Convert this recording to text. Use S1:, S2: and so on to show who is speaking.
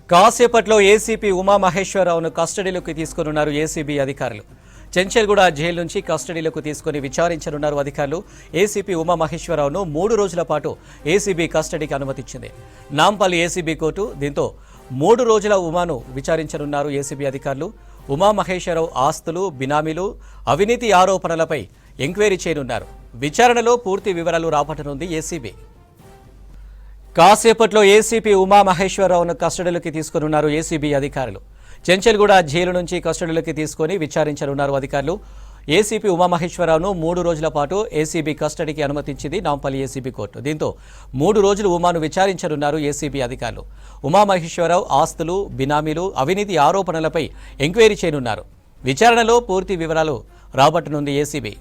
S1: కాసేపట్లో ఏసీపీ ఉమామహేశ్వరరావును కస్టడీలోకి తీసుకున్నారు ఏసీబీ అధికారులు. చెంచల్గూడ జైలు నుంచి కస్టడీలోకి తీసుకుని విచారించనున్నారు అధికారులు. ఏసీపీ ఉమామహేశ్వరరావును 3 రోజుల పాటు ఏసీబీ కస్టడీకి అనుమతించింది నాంపల్లి ఏసీబీ కోర్టు. దీంతో 3 రోజుల ఉమాను విచారించనున్నారు ఏసీబీ అధికారులు. ఉమామహేశ్వరరావు ఆస్తులు, బినామీలు, అవినీతి ఆరోపణలపై ఎంక్వైరీ చేయనున్నారు. విచారణలో పూర్తి వివరాలు రాబట్టనుంది ఏసీబీ. కాసేపట్లో ఏసీపీ ఉమామహేశ్వరరావును కస్టడీలోకి తీసుకున్నారు ఏసీబీ అధికారులు. చెంచల్గూడ జైలు నుంచి కస్టడీలోకి తీసుకుని విచారించనున్నారు అధికారులు. ఏసీపీ ఉమామహేశ్వరరావును 3 రోజుల పాటు ఏసీబీ కస్టడీకి అనుమతించింది నాంపల్లి ఏసీబీ కోర్టు. దీంతో 3 రోజులు ఉమాను విచారించనున్నారు ఏసీబీ అధికారులు. ఉమామహేశ్వరరావు ఆస్తులు, బినామీలు, అవినీతి ఆరోపణలపై ఎంక్వైరీ చేయనున్నారు. విచారణలో పూర్తి వివరాలు రాబట్టనుంది ఏసీబీ.